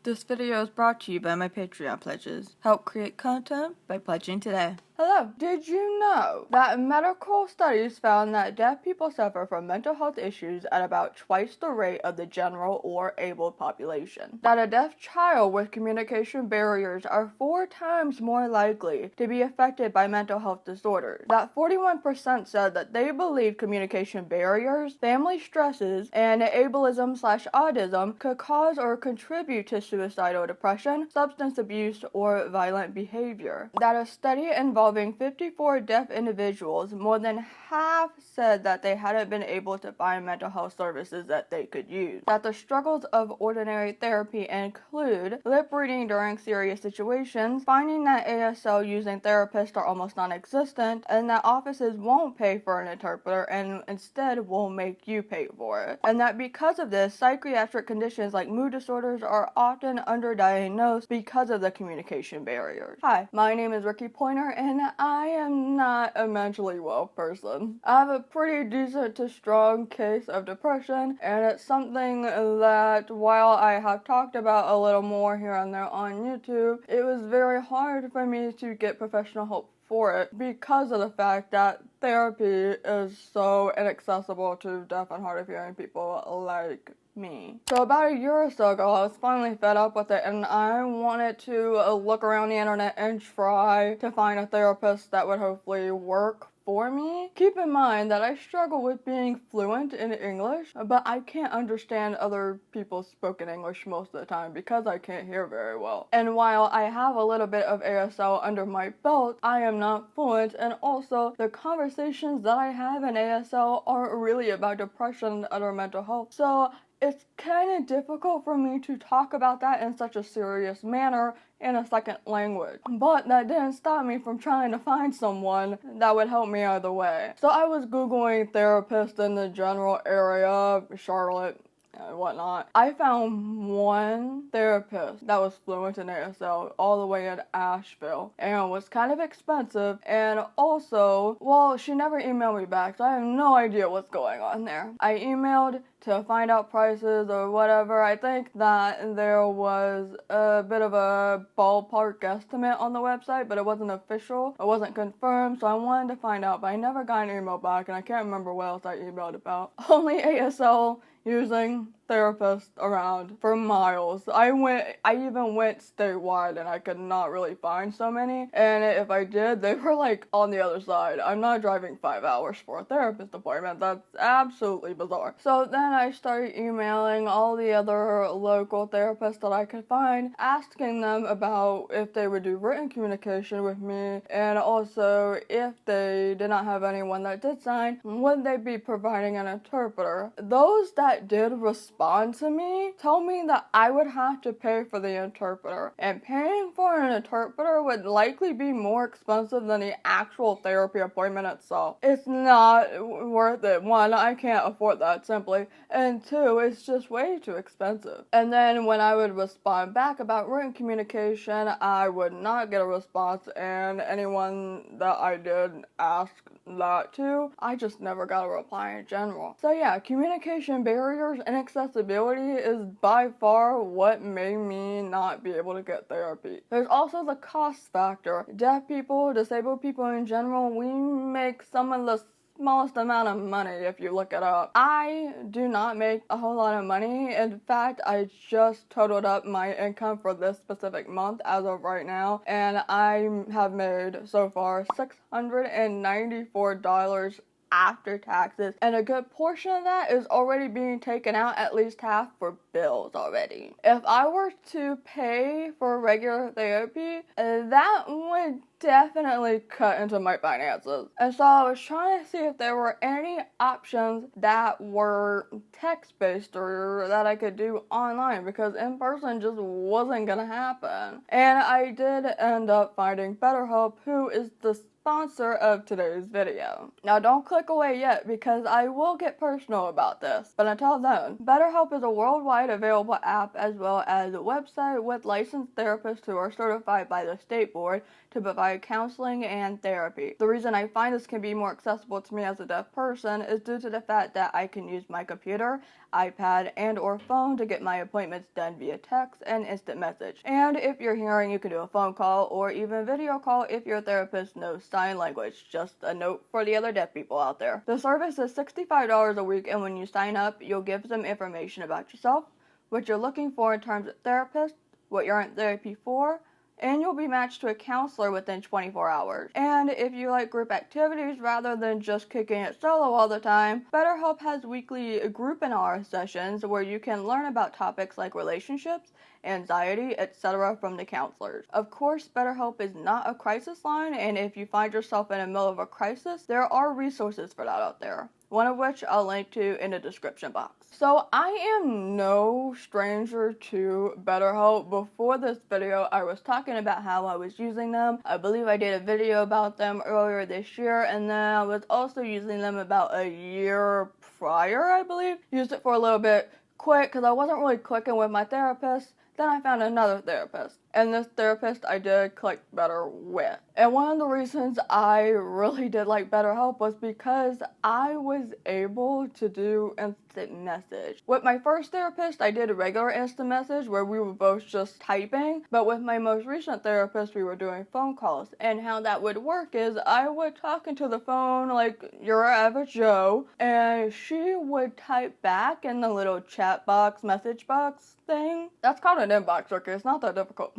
This video is brought to you by my Patreon pledges. Help create content by pledging today. Hello. Did you know that medical studies found that deaf people suffer from mental health issues at about twice the rate of the general or able population? That a deaf child with communication barriers are 4 times more likely to be affected by mental health disorders. That 41% said that they believe communication barriers, family stresses, and ableism/autism could cause or contribute to suicidal depression, substance abuse, or violent behavior. That a study involving 54 deaf individuals, more than half said that they hadn't been able to find mental health services that they could use. That the struggles of ordinary therapy include lip reading during serious situations, finding that ASL using therapists are almost non-existent, and that offices won't pay for an interpreter and instead will make you pay for it. And that because of this, psychiatric conditions like mood disorders are often underdiagnosed because of the communication barriers. Hi, my name is Rikki Poynter, and I am not a mentally well person. I have a pretty decent to strong case of depression, and it's something that while I have talked about a little more here and there on YouTube, it was very hard for me to get professional help for it because of the fact that therapy is so inaccessible to deaf and hard of hearing people like me. So about a year or so ago, I was finally fed up with it, and I wanted to look around the internet and try to find a therapist that would hopefully work for me. Keep in mind that I struggle with being fluent in English, but I can't understand other people's spoken English most of the time because I can't hear very well. And while I have a little bit of ASL under my belt, I am not fluent, and also the conversations that I have in ASL are really about depression and other mental health. So it's kind of difficult for me to talk about that in such a serious manner in a second language. But that didn't stop me from trying to find someone that would help me either way. So I was Googling therapists in the general area, Charlotte, and whatnot. I found one therapist that was fluent in ASL all the way in Asheville, and was kind of expensive, and also, well, she never emailed me back, so I have no idea what's going on there. I emailed to find out prices or whatever. I think that there was a bit of a ballpark estimate on the website, but it wasn't official, it wasn't confirmed, so I wanted to find out, but I never got an email back, and I can't remember what else I emailed about. Only ASL using therapists around for miles. I even went statewide, and I could not really find so many, and if I did, they were like on the other side. I'm not driving 5 hours for a therapist appointment. That's absolutely bizarre. So then I started emailing all the other local therapists that I could find, asking them about if they would do written communication with me, and also if they did not have anyone that did sign, would they be providing an interpreter. Those that did respond to me told me that I would have to pay for the interpreter, and paying for an interpreter would likely be more expensive than the actual therapy appointment itself. It's not worth it. One, I can't afford that simply, and two, it's just way too expensive. And then when I would respond back about written communication, I would not get a response, and anyone that I did ask that to, I just never got a reply in general. So yeah, communication barriers and accessibility is by far what made me not be able to get therapy. There's also the cost factor. Deaf people, disabled people in general, we make some of the smallest amount of money if you look it up. I do not make a whole lot of money. In fact, I just totaled up my income for this specific month as of right now, and I have made so far $694 after taxes, and a good portion of that is already being taken out, at least half for bills already. If I were to pay for regular therapy, that would definitely cut into my finances. And so I was trying to see if there were any options that were text-based or that I could do online, because in person just wasn't gonna happen. And I did end up finding BetterHelp, who is the sponsor of today's video. Now don't click away yet because I will get personal about this, but until then, BetterHelp is a worldwide available app as well as a website with licensed therapists who are certified by the state board to provide counseling and therapy. The reason I find this can be more accessible to me as a deaf person is due to the fact that I can use my computer, iPad, and or phone to get my appointments done via text and instant message. And if you're hearing, you can do a phone call or even video call if your therapist knows sign language. Just a note for the other deaf people out there. The service is $65 a week, and when you sign up, you'll give them information about yourself, what you're looking for in terms of therapist, what you're in therapy for, and you'll be matched to a counselor within 24 hours. And if you like group activities rather than just kicking it solo all the time, BetterHelp has weekly group and hour sessions where you can learn about topics like relationships, anxiety, etc. from the counselors. Of course, BetterHelp is not a crisis line, and if you find yourself in the middle of a crisis, there are resources for that out there, one of which I'll link to in the description box. So I am no stranger to BetterHelp. Before this video, I was talking about how I was using them. I believe I did a video about them earlier this year, and then I was also using them about a year prior, I believe. Used it for a little bit quick because I wasn't really clicking with my therapist. Then I found another therapist, and this therapist I did click better with. And one of the reasons I really did like BetterHelp was because I was able to do instant message. With my first therapist, I did a regular instant message where we were both just typing, but with my most recent therapist, we were doing phone calls. And how that would work is I would talk into the phone like your average Joe, and she would type back in the little chat box, message box thing. That's called an inbox, okay? It's not that difficult.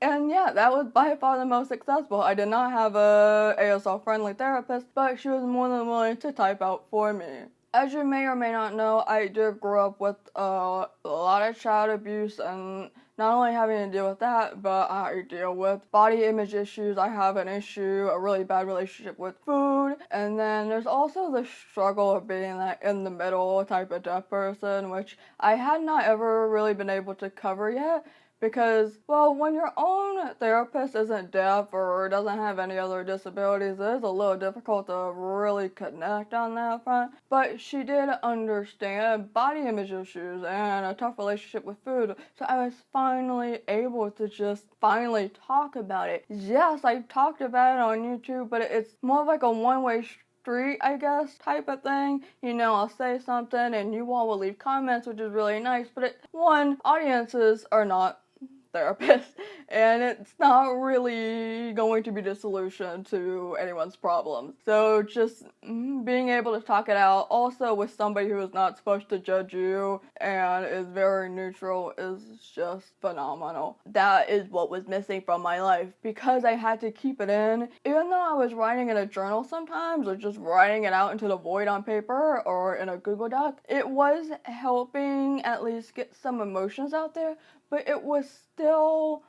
And yeah, that was by far the most successful. I did not have a ASL friendly therapist, but she was more than willing to type out for me. As you may or may not know, I did grow up with a lot of child abuse, and not only having to deal with that, but I deal with body image issues. I have an issue, a really bad relationship with food, and then there's also the struggle of being that in the middle type of deaf person, which I had not ever really been able to cover yet. Because, well, when your own therapist isn't deaf or doesn't have any other disabilities, it is a little difficult to really connect on that front. But she did understand body image issues and a tough relationship with food, so I was finally able to just finally talk about it. Yes, I talked about it on YouTube, but it's more like a one-way street, I guess, type of thing. You know, I'll say something and you all will leave comments, which is really nice, but audiences are not therapists, and it's not really going to be the solution to anyone's problems. So just being able to talk it out, also with somebody who is not supposed to judge you and is very neutral, is just phenomenal. That is what was missing from my life, because I had to keep it in. Even though I was writing in a journal sometimes, or just writing it out into the void on paper or in a Google Doc, it was helping at least get some emotions out there, but it was still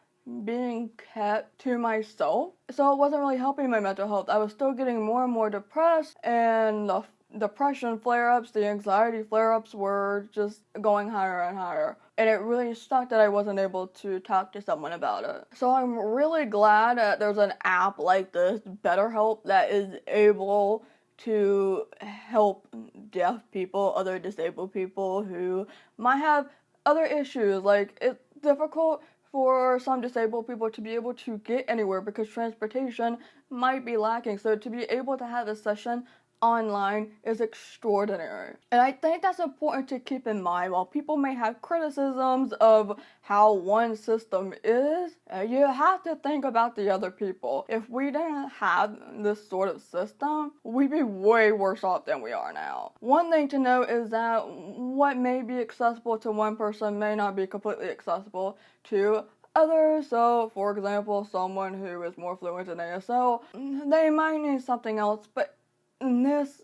being kept to myself. So it wasn't really helping my mental health. I was still getting more and more depressed, and the depression flare-ups, the anxiety flare-ups were just going higher and higher. And it really sucked that I wasn't able to talk to someone about it. So I'm really glad that there's an app like this, BetterHelp, that is able to help deaf people, other disabled people who might have other issues. Like, it's difficult for some disabled people to be able to get anywhere because transportation might be lacking. So to be able to have a session online is extraordinary. And I think that's important to keep in mind. While people may have criticisms of how one system is, you have to think about the other people. If we didn't have this sort of system, we'd be way worse off than we are now. One thing to note is that what may be accessible to one person may not be completely accessible to others. So, for example, someone who is more fluent in ASL, they might need something else, but this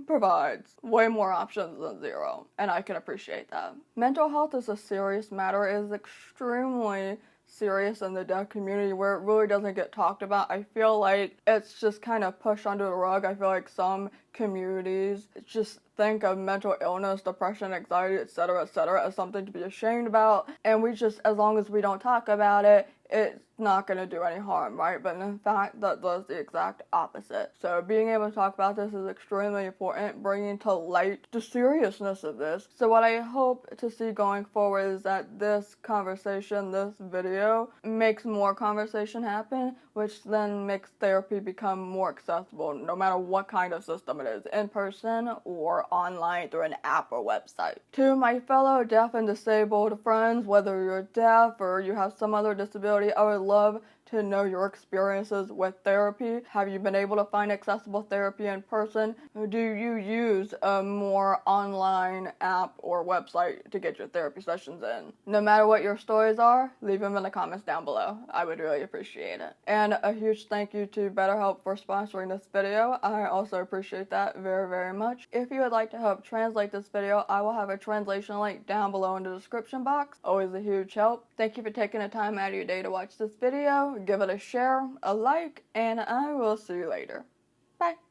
provides way more options than zero, and I can appreciate that. Mental health is a serious matter. It is extremely serious in the deaf community where it really doesn't get talked about. I feel like it's just kind of pushed under the rug. I feel like some communities just think of mental illness, depression, anxiety, etc., as something to be ashamed about, and we just, as long as we don't talk about it, it's not going to do any harm, right? But in fact, that does the exact opposite. So being able to talk about this is extremely important, bringing to light the seriousness of this. So what I hope to see going forward is that this conversation, this video, makes more conversation happen, which then makes therapy become more accessible, no matter what kind of system it is, in person or online through an app or website. To my fellow deaf and disabled friends, whether you're deaf or you have some other disability, I would love to know your experiences with therapy. Have you been able to find accessible therapy in person? Do you use a more online app or website to get your therapy sessions in? No matter what your stories are, leave them in the comments down below. I would really appreciate it. And a huge thank you to BetterHelp for sponsoring this video. I also appreciate that very, very much. If you would like to help translate this video, I will have a translation link down below in the description box. Always a huge help. Thank you for taking the time out of your day to watch this video. Give it a share, a like, and I will see you later. Bye.